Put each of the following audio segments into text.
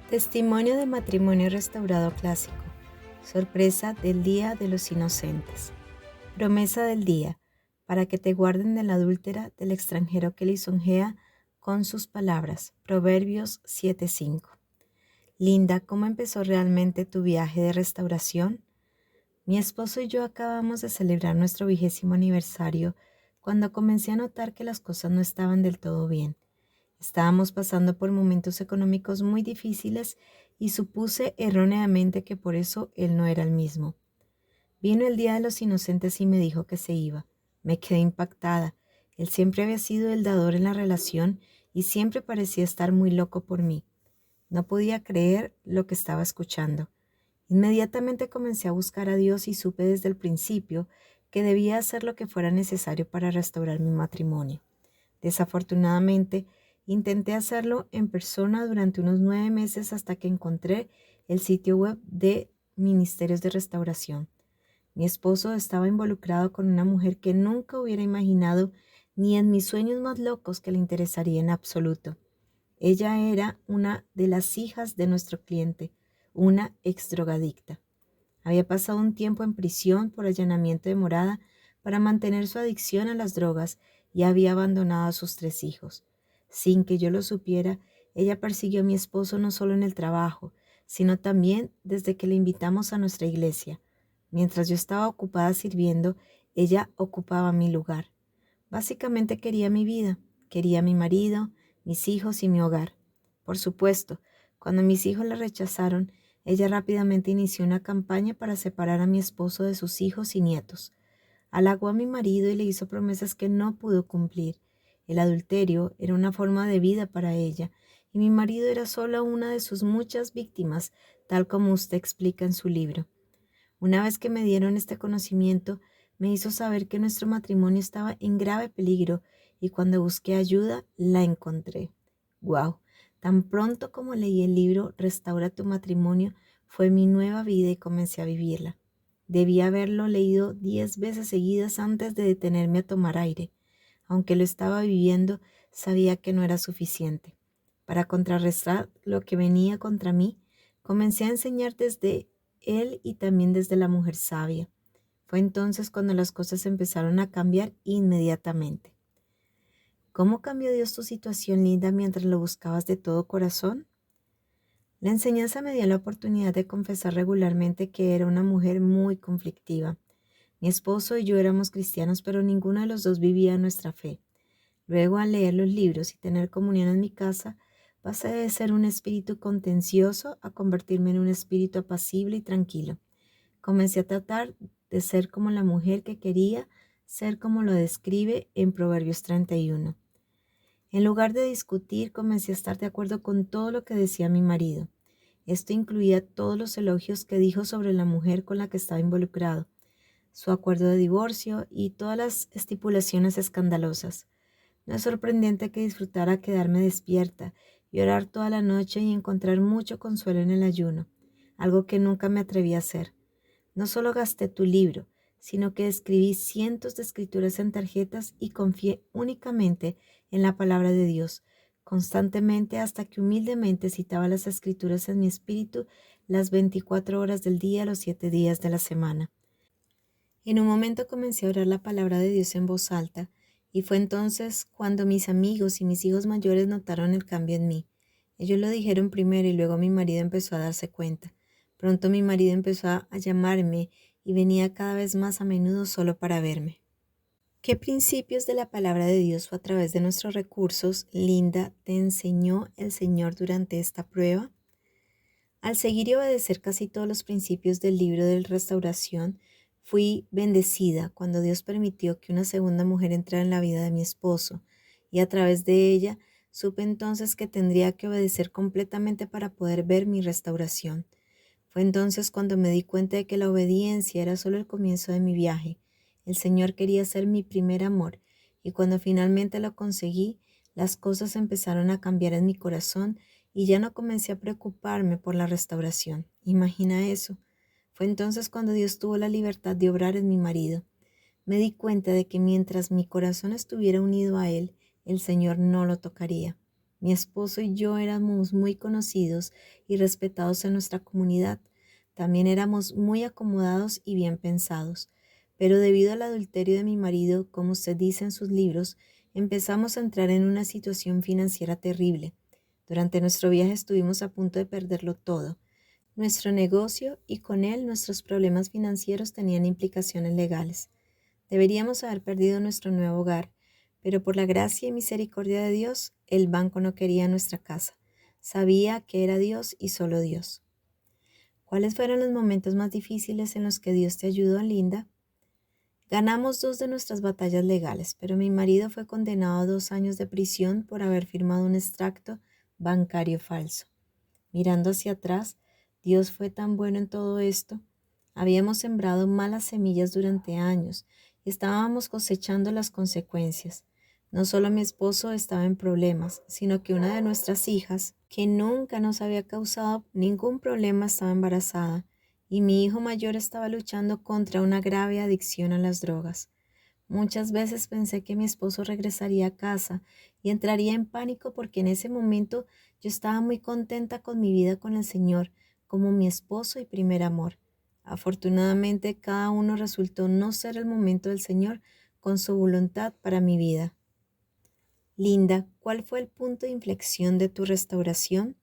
Testimonio de matrimonio restaurado clásico. Sorpresa del Día de los Inocentes. Promesa del día, para que te guarden de la adúltera del extranjero que lisonjea con sus palabras. Proverbios 7:5. Linda, ¿cómo empezó realmente tu viaje de restauración? Mi esposo y yo acabamos de celebrar nuestro 20º aniversario cuando comencé a notar que las cosas no estaban del todo bien. Estábamos pasando por momentos económicos muy difíciles y supuse erróneamente que por eso él no era el mismo. Vino el Día de los Inocentes y me dijo que se iba. Me quedé impactada. Él siempre había sido el dador en la relación y siempre parecía estar muy loco por mí. No podía creer lo que estaba escuchando. Inmediatamente comencé a buscar a Dios y supe desde el principio que debía hacer lo que fuera necesario para restaurar mi matrimonio. Desafortunadamente, intenté hacerlo en persona durante unos 9 meses hasta que encontré el sitio web de Ministerios de Restauración. Mi esposo estaba involucrado con una mujer que nunca hubiera imaginado ni en mis sueños más locos que le interesaría en absoluto. Ella era una de las hijas de nuestro cliente, una exdrogadicta. Había pasado un tiempo en prisión por allanamiento de morada para mantener su adicción a las drogas y había abandonado a sus 3 hijos. Sin que yo lo supiera, ella persiguió a mi esposo no solo en el trabajo, sino también desde que le invitamos a nuestra iglesia. Mientras yo estaba ocupada sirviendo, ella ocupaba mi lugar. Básicamente quería mi vida, quería a mi marido, mis hijos y mi hogar. Por supuesto, cuando mis hijos la rechazaron, ella rápidamente inició una campaña para separar a mi esposo de sus hijos y nietos. Halagó a mi marido y le hizo promesas que no pudo cumplir. El adulterio era una forma de vida para ella, y mi marido era solo una de sus muchas víctimas, tal como usted explica en su libro. Una vez que me dieron este conocimiento, me hizo saber que nuestro matrimonio estaba en grave peligro, y cuando busqué ayuda, la encontré. ¡Wow! Tan pronto como leí el libro Restaura tu matrimonio, fue mi nueva vida y comencé a vivirla. Debí haberlo leído 10 veces seguidas antes de detenerme a tomar aire. Aunque lo estaba viviendo, sabía que no era suficiente. Para contrarrestar lo que venía contra mí, comencé a enseñar desde él y también desde la mujer sabia. Fue entonces cuando las cosas empezaron a cambiar inmediatamente. ¿Cómo cambió Dios tu situación, Linda, mientras lo buscabas de todo corazón? La enseñanza me dio la oportunidad de confesar regularmente que era una mujer muy conflictiva. Mi esposo y yo éramos cristianos, pero ninguno de los dos vivía nuestra fe. Luego, al leer los libros y tener comunión en mi casa, pasé de ser un espíritu contencioso a convertirme en un espíritu apacible y tranquilo. Comencé a tratar de ser como la mujer que quería ser, como lo describe en Proverbios 31. En lugar de discutir, comencé a estar de acuerdo con todo lo que decía mi marido. Esto incluía todos los elogios que dijo sobre la mujer con la que estaba involucrado, su acuerdo de divorcio y todas las estipulaciones escandalosas. No es sorprendente que disfrutara quedarme despierta y orar toda la noche y encontrar mucho consuelo en el ayuno, algo que nunca me atreví a hacer. No solo gasté tu libro, sino que escribí cientos de escrituras en tarjetas y confié únicamente en la palabra de Dios, constantemente hasta que humildemente citaba las escrituras en mi espíritu las 24 horas del día, los 7 días de la semana. En un momento comencé a orar la palabra de Dios en voz alta, y fue entonces cuando mis amigos y mis hijos mayores notaron el cambio en mí. Ellos lo dijeron primero y luego mi marido empezó a darse cuenta. Pronto mi marido empezó a llamarme y venía cada vez más a menudo solo para verme. ¿Qué principios de la palabra de Dios o a través de nuestros recursos, Linda, te enseñó el Señor durante esta prueba? Al seguir y obedecer casi todos los principios del libro de restauración, fui bendecida cuando Dios permitió que una segunda mujer entrara en la vida de mi esposo, y a través de ella supe entonces que tendría que obedecer completamente para poder ver mi restauración. Fue entonces cuando me di cuenta de que la obediencia era solo el comienzo de mi viaje. El Señor quería ser mi primer amor, y cuando finalmente lo conseguí, las cosas empezaron a cambiar en mi corazón y ya no comencé a preocuparme por la restauración. Imagina eso. Fue entonces cuando Dios tuvo la libertad de obrar en mi marido. Me di cuenta de que mientras mi corazón estuviera unido a Él, el Señor no lo tocaría. Mi esposo y yo éramos muy conocidos y respetados en nuestra comunidad. También éramos muy acomodados y bien pensados. Pero debido al adulterio de mi marido, como usted dice en sus libros, empezamos a entrar en una situación financiera terrible. Durante nuestro viaje estuvimos a punto de perderlo todo. Nuestro negocio y con él nuestros problemas financieros tenían implicaciones legales. Deberíamos haber perdido nuestro nuevo hogar, pero por la gracia y misericordia de Dios, el banco no quería nuestra casa. Sabía que era Dios y solo Dios. ¿Cuáles fueron los momentos más difíciles en los que Dios te ayudó, Linda? Ganamos 2 de nuestras batallas legales, pero mi marido fue condenado a 2 años de prisión por haber firmado un extracto bancario falso. Mirando hacia atrás, Dios fue tan bueno en todo esto. Habíamos sembrado malas semillas durante años y estábamos cosechando las consecuencias. No solo mi esposo estaba en problemas, sino que una de nuestras hijas, que nunca nos había causado ningún problema, estaba embarazada y mi hijo mayor estaba luchando contra una grave adicción a las drogas. Muchas veces pensé que mi esposo regresaría a casa y entraría en pánico porque en ese momento yo estaba muy contenta con mi vida con el Señor como mi esposo y primer amor. Afortunadamente, cada uno resultó no ser el momento del Señor con su voluntad para mi vida. Linda, ¿cuál fue el punto de inflexión de tu restauración?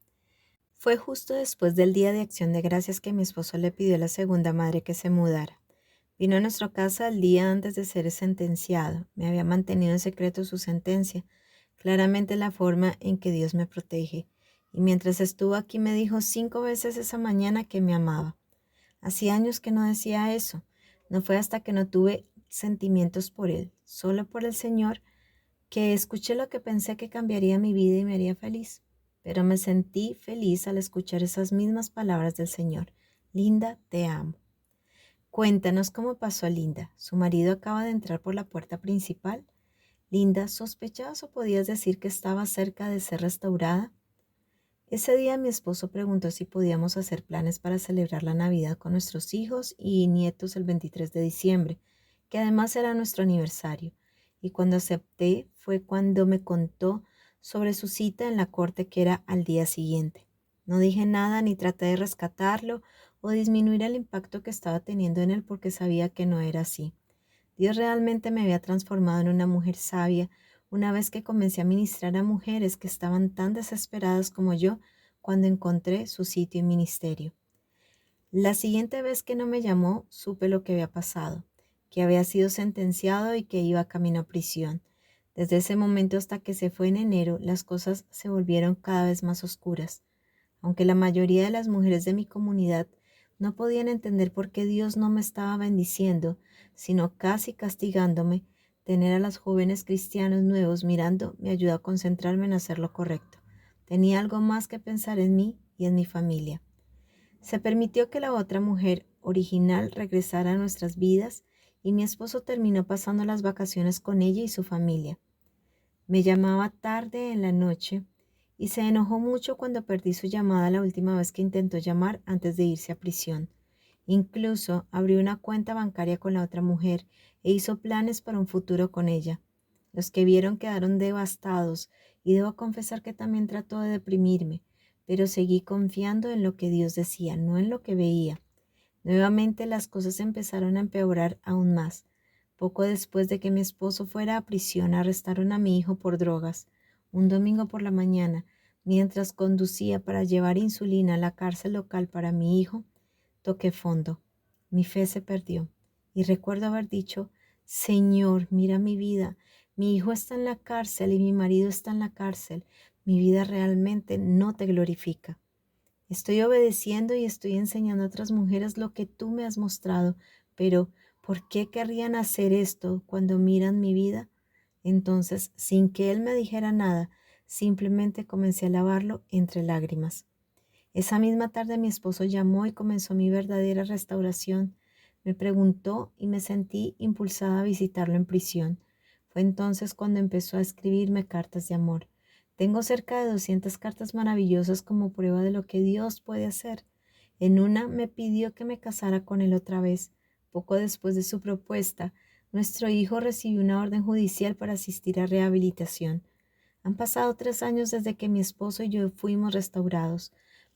Fue justo después del Día de Acción de Gracias que mi esposo le pidió a la segunda madre que se mudara. Vino a nuestra casa el día antes de ser sentenciado. Me había mantenido en secreto su sentencia, claramente la forma en que Dios me protege. Y mientras estuvo aquí me dijo 5 veces esa mañana que me amaba. Hacía años que no decía eso. No fue hasta que no tuve sentimientos por él, solo por el Señor, que escuché lo que pensé que cambiaría mi vida y me haría feliz. Pero me sentí feliz al escuchar esas mismas palabras del Señor. Linda, te amo. Cuéntanos cómo pasó a Linda. Su marido acaba de entrar por la puerta principal. Linda, ¿sospechabas o podías decir que estaba cerca de ser restaurada? Ese día mi esposo preguntó si podíamos hacer planes para celebrar la Navidad con nuestros hijos y nietos el 23 de diciembre, que además era nuestro aniversario. Y cuando acepté fue cuando me contó sobre su cita en la corte que era al día siguiente. No dije nada ni traté de rescatarlo o disminuir el impacto que estaba teniendo en él porque sabía que no era así. Dios realmente me había transformado en una mujer sabia una vez que comencé a ministrar a mujeres que estaban tan desesperadas como yo cuando encontré su sitio y ministerio. La siguiente vez que no me llamó, supe lo que había pasado, que había sido sentenciado y que iba camino a prisión. Desde ese momento hasta que se fue en enero, las cosas se volvieron cada vez más oscuras. Aunque la mayoría de las mujeres de mi comunidad no podían entender por qué Dios no me estaba bendiciendo, sino casi castigándome, tener a las jóvenes cristianos nuevos mirando me ayudó a concentrarme en hacer lo correcto. Tenía algo más que pensar en mí y en mi familia. Se permitió que la otra mujer original regresara a nuestras vidas y mi esposo terminó pasando las vacaciones con ella y su familia. Me llamaba tarde en la noche y se enojó mucho cuando perdí su llamada la última vez que intentó llamar antes de irse a prisión. Incluso abrió una cuenta bancaria con la otra mujer e hizo planes para un futuro con ella. Los que vieron quedaron devastados y debo confesar que también trató de deprimirme, pero seguí confiando en lo que Dios decía, no en lo que veía. Nuevamente las cosas empezaron a empeorar aún más. Poco después de que mi esposo fuera a prisión, arrestaron a mi hijo por drogas. Un domingo por la mañana, mientras conducía para llevar insulina a la cárcel local para mi hijo, toqué fondo. Mi fe se perdió. Y recuerdo haber dicho, Señor, mira mi vida. Mi hijo está en la cárcel y mi marido está en la cárcel. Mi vida realmente no te glorifica. Estoy obedeciendo y estoy enseñando a otras mujeres lo que tú me has mostrado, pero ¿por qué querrían hacer esto cuando miran mi vida? Entonces, sin que él me dijera nada, simplemente comencé a alabarlo entre lágrimas. Esa misma tarde mi esposo llamó y comenzó mi verdadera restauración. Me preguntó y me sentí impulsada a visitarlo en prisión. Fue entonces cuando empezó a escribirme cartas de amor. Tengo cerca de 200 cartas maravillosas como prueba de lo que Dios puede hacer. En una me pidió que me casara con él otra vez. Poco después de su propuesta, nuestro hijo recibió una orden judicial para asistir a rehabilitación. Han pasado 3 años desde que mi esposo y yo fuimos restaurados,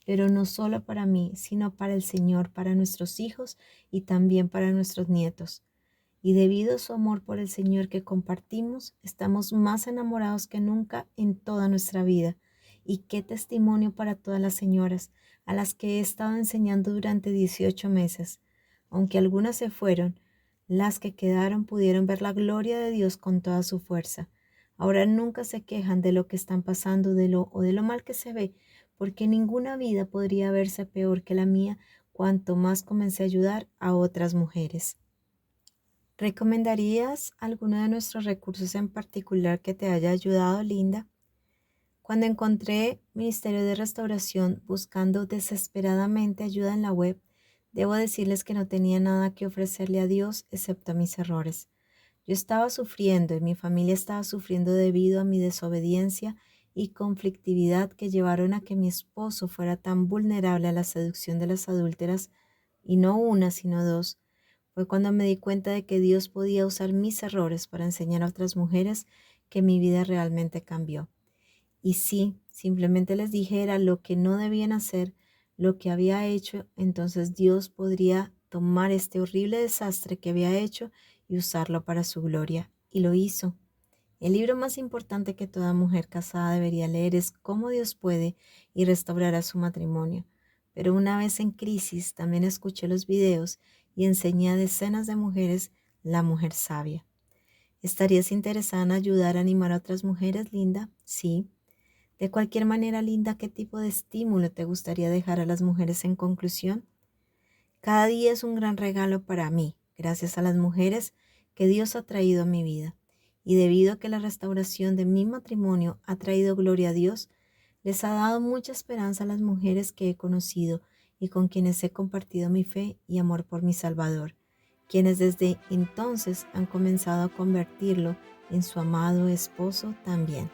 pero no solo para mí, sino para el Señor, para nuestros hijos y también para nuestros nietos. Y debido a su amor por el Señor que compartimos, estamos más enamorados que nunca en toda nuestra vida. Y qué testimonio para todas las señoras a las que he estado enseñando durante 18 meses. Aunque algunas se fueron, las que quedaron pudieron ver la gloria de Dios con toda su fuerza. Ahora nunca se quejan de lo que están pasando o de lo mal que se ve, porque ninguna vida podría verse peor que la mía cuanto más comencé a ayudar a otras mujeres. ¿Recomendarías alguno de nuestros recursos en particular que te haya ayudado, Linda? Cuando encontré Ministerio de Restauración buscando desesperadamente ayuda en la web, debo decirles que no tenía nada que ofrecerle a Dios excepto mis errores. Yo estaba sufriendo y mi familia estaba sufriendo debido a mi desobediencia y conflictividad que llevaron a que mi esposo fuera tan vulnerable a la seducción de las adúlteras, y no una, sino dos. Fue cuando me di cuenta de que Dios podía usar mis errores para enseñar a otras mujeres que mi vida realmente cambió. Y si simplemente les dijera lo que no debían hacer, lo que había hecho, entonces Dios podría tomar este horrible desastre que había hecho y usarlo para su gloria. Y lo hizo. El libro más importante que toda mujer casada debería leer es Cómo Dios puede y restaurará su matrimonio. Pero una vez en crisis también escuché los videos y enseñé a decenas de mujeres la mujer sabia. ¿Estarías interesada en ayudar a animar a otras mujeres, Linda? Sí. De cualquier manera, Linda, ¿qué tipo de estímulo te gustaría dejar a las mujeres en conclusión? Cada día es un gran regalo para mí, gracias a las mujeres que Dios ha traído a mi vida. Y debido a que la restauración de mi matrimonio ha traído gloria a Dios, les ha dado mucha esperanza a las mujeres que he conocido y con quienes he compartido mi fe y amor por mi Salvador, quienes desde entonces han comenzado a convertirlo en su amado esposo también.